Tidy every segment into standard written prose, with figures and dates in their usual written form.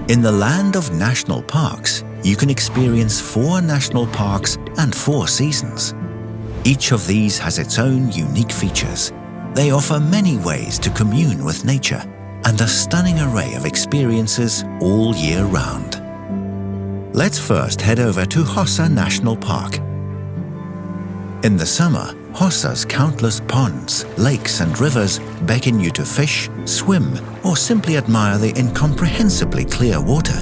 In the land of national parks, you can experience 4 national parks and 4 seasons. Each of these has its own unique features. They offer many ways to commune with nature and a stunning array of experiences all year round. Let's first head over to Hossa National Park. In the summer, Hossa's countless ponds, lakes and rivers beckon you to fish, swim, or simply admire the incomprehensibly clear water.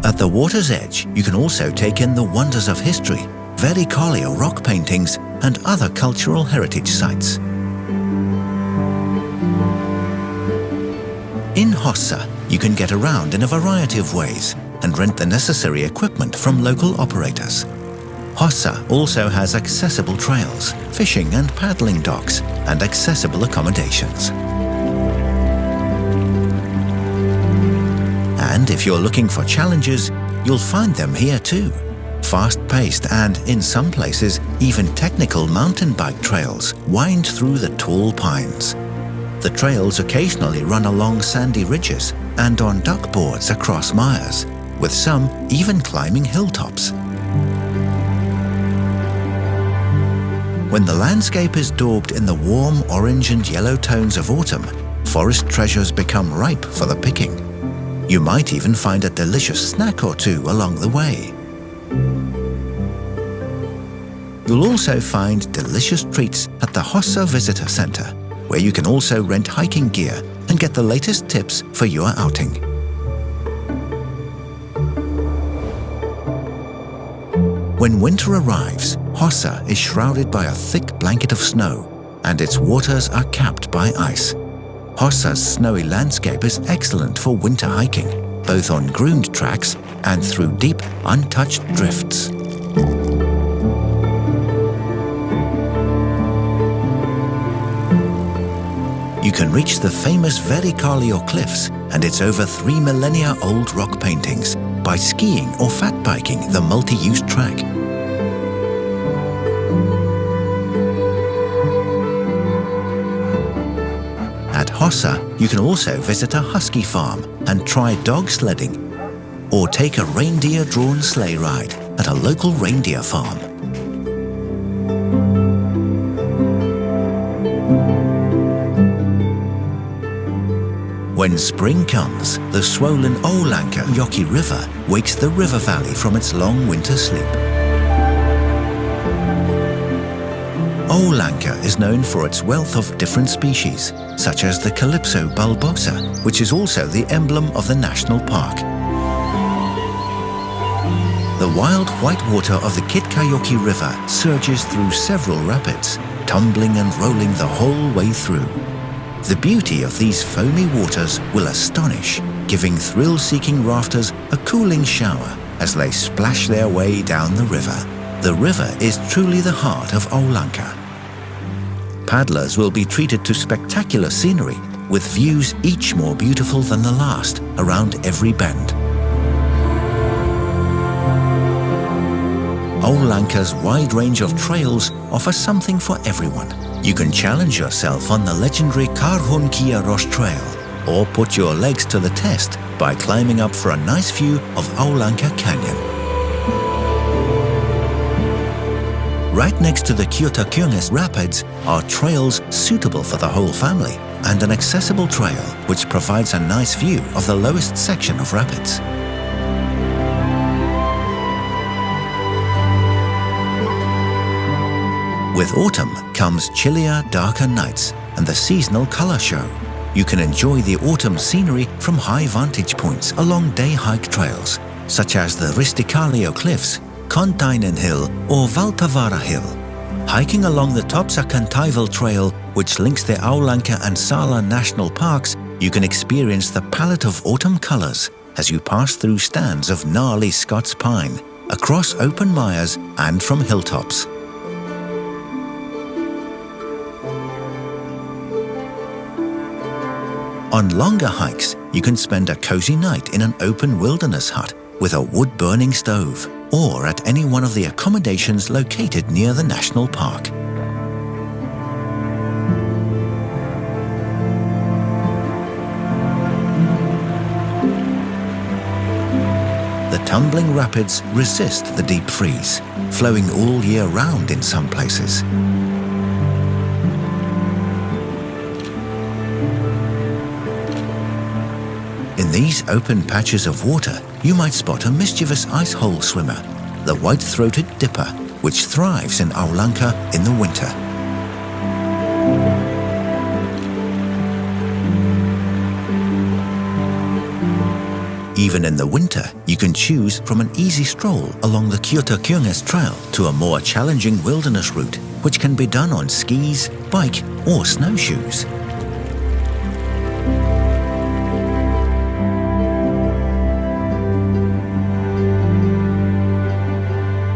At the water's edge, you can also take in the wonders of history, Vericolio rock paintings, and other cultural heritage sites. In Hossa, you can get around in a variety of ways and rent the necessary equipment from local operators. Hossa also has accessible trails, fishing and paddling docks, and accessible accommodations. And if you're looking for challenges, you'll find them here too. Fast-paced and, in some places, even technical mountain bike trails wind through the tall pines. The trails occasionally run along sandy ridges and on duck boards across mires, with some even climbing hilltops. When the landscape is daubed in the warm orange and yellow tones of autumn, forest treasures become ripe for the picking. You might even find a delicious snack or two along the way. You'll also find delicious treats at the Hossa Visitor Center, where you can also rent hiking gear and get the latest tips for your outing. When winter arrives, Hossa is shrouded by a thick blanket of snow, and its waters are capped by ice. Hossa's snowy landscape is excellent for winter hiking, both on groomed tracks and through deep, untouched drifts. You can reach the famous Vericolio cliffs and its over 3 millennia old rock paintings by skiing or fat biking the multi-use track. At Hossa, you can also visit a husky farm and try dog sledding, or take a reindeer-drawn sleigh ride at a local reindeer farm. When spring comes, the swollen Oulanka River wakes the river valley from its long winter sleep. Oulanka is known for its wealth of different species, such as the Calypso bulbosa, which is also the emblem of the national park. The wild white water of the Kitkayoki River surges through several rapids, tumbling and rolling the whole way through. The beauty of these foamy waters will astonish, giving thrill-seeking rafters a cooling shower as they splash their way down the river. The river is truly the heart of Oulanka. Paddlers will be treated to spectacular scenery, with views each more beautiful than the last around every bend. Oulanka's wide range of trails offer something for everyone. You can challenge yourself on the legendary Karhunkia Trail, or put your legs to the test by climbing up for a nice view of Oulanka Canyon. Right next to the Kyotakyunges Rapids are trails suitable for the whole family, and an accessible trail which provides a nice view of the lowest section of rapids. With autumn comes chillier, darker nights and the seasonal color show. You can enjoy the autumn scenery from high vantage points along day hike trails, such as the Riisitunturi Cliffs, Kontainen Hill or Valtavara Hill. Hiking along the Topsakantaivil Trail, which links the Oulanka and Sala National Parks, you can experience the palette of autumn colors as you pass through stands of gnarly Scots pine, across open mires and from hilltops. On longer hikes, you can spend a cozy night in an open wilderness hut with a wood-burning stove, or at any one of the accommodations located near the national park. tumbling rapids resist the deep freeze, flowing all year round in some places. In these open patches of water, you might spot a mischievous ice hole swimmer, the white-throated dipper, which thrives in Oulanka in the winter. Even in the winter, you can choose from an easy stroll along the Kyoto-Kyunges Trail to a more challenging wilderness route, which can be done on skis, bike, or snowshoes.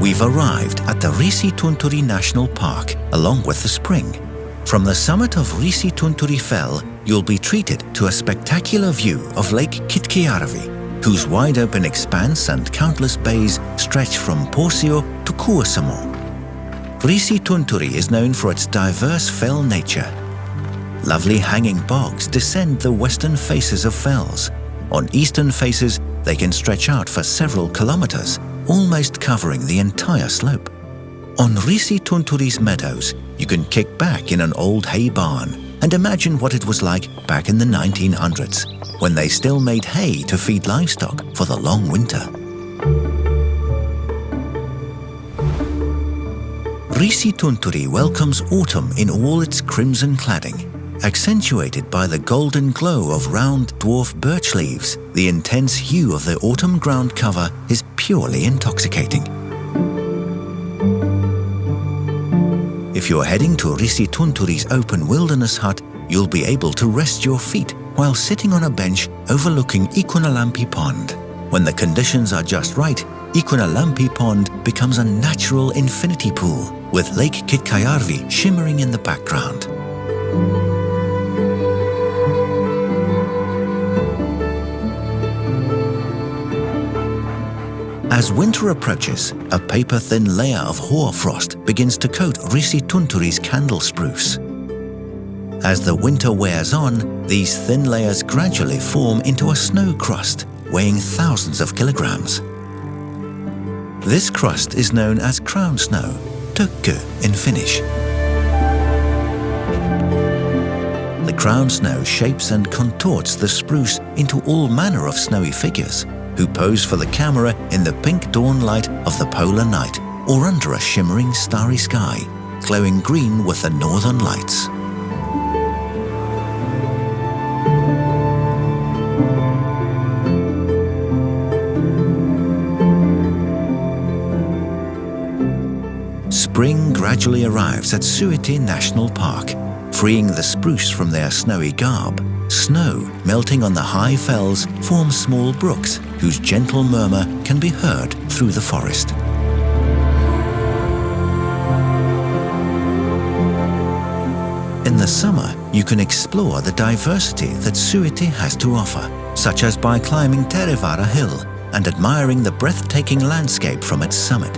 We've arrived at the Riisitunturi National Park, along with the spring. From the summit of Riisitunturi Fell, you'll be treated to a spectacular view of Lake Kitkiarvi, whose wide-open expanse and countless bays stretch from Porsio to Kuusamo. Riisitunturi is known for its diverse fell nature. Lovely hanging bogs descend the western faces of fells. On eastern faces, they can stretch out for several kilometers, almost covering the entire slope. On Riisitunturi's meadows, you can kick back in an old hay barn and imagine what it was like back in the 1900s, when they still made hay to feed livestock for the long winter. Riisitunturi welcomes autumn in all its crimson cladding. Accentuated by the golden glow of round dwarf birch leaves, the intense hue of the autumn ground cover is purely intoxicating. If you're heading to Riisitunturi's open wilderness hut, you'll be able to rest your feet while sitting on a bench overlooking Ikunalampi Pond. When the conditions are just right, Ikunalampi Pond becomes a natural infinity pool, with Lake Kitkiarvi shimmering in the background. As winter approaches, a paper-thin layer of hoarfrost begins to coat Riisitunturi's candle spruce. As the winter wears on, these thin layers gradually form into a snow crust, weighing thousands of kilograms. This crust is known as crown snow, tökkö in Finnish. The crown snow shapes and contorts the spruce into all manner of snowy figures, who pose for the camera in the pink dawn light of the polar night or under a shimmering starry sky, glowing green with the northern lights. Spring gradually arrives at Syöte National Park, freeing the spruce from their snowy garb. Snow melting on the high fells forms small brooks whose gentle murmur can be heard through the forest. In the summer, you can explore the diversity that Syöte has to offer, such as by climbing Terevara Hill and admiring the breathtaking landscape from its summit.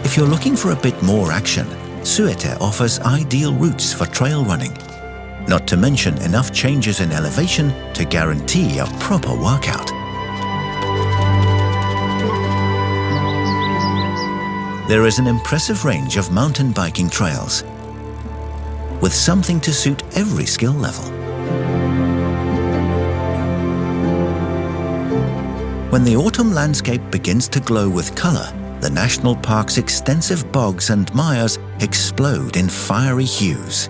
If you're looking for a bit more action, Syöte offers ideal routes for trail running, not to mention enough changes in elevation to guarantee a proper workout. There is an impressive range of mountain biking trails, with something to suit every skill level. When the autumn landscape begins to glow with color, the national park's extensive bogs and mires explode in fiery hues.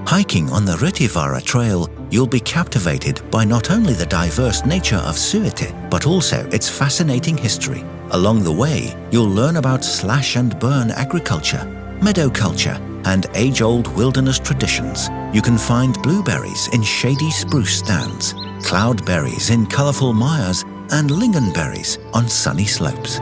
Hiking on the Retivara Trail, you'll be captivated by not only the diverse nature of Syöte, but also its fascinating history. Along the way, you'll learn about slash-and-burn agriculture, meadow culture, and age-old wilderness traditions. You can find blueberries in shady spruce stands, cloudberries in colorful mires, and lingonberries on sunny slopes.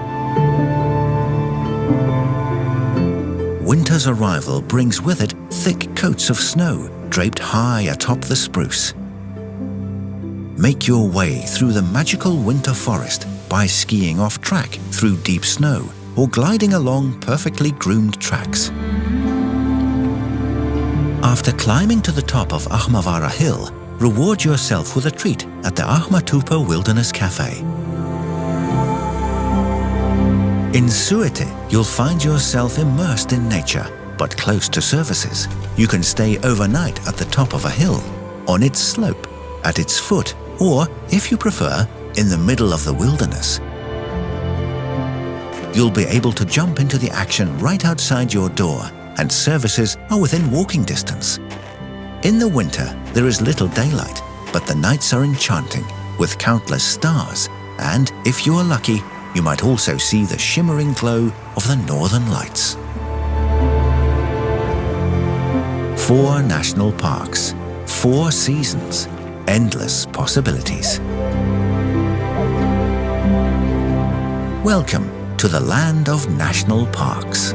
Winter's arrival brings with it thick coats of snow draped high atop the spruce. Make your way through the magical winter forest by skiing off-track through deep snow or gliding along perfectly groomed tracks. After climbing to the top of Ahmavara Hill, reward yourself with a treat at the Ahmatupa Wilderness Cafe. In Syöte, you'll find yourself immersed in nature, but close to services. You can stay overnight at the top of a hill, on its slope, at its foot, or, if you prefer, in the middle of the wilderness. You'll be able to jump into the action right outside your door, and services are within walking distance. In the winter, there is little daylight, but the nights are enchanting, with countless stars, and, if you are lucky, you might also see the shimmering glow of the Northern Lights. 4 national parks, 4 seasons, endless possibilities. Welcome to the land of national parks.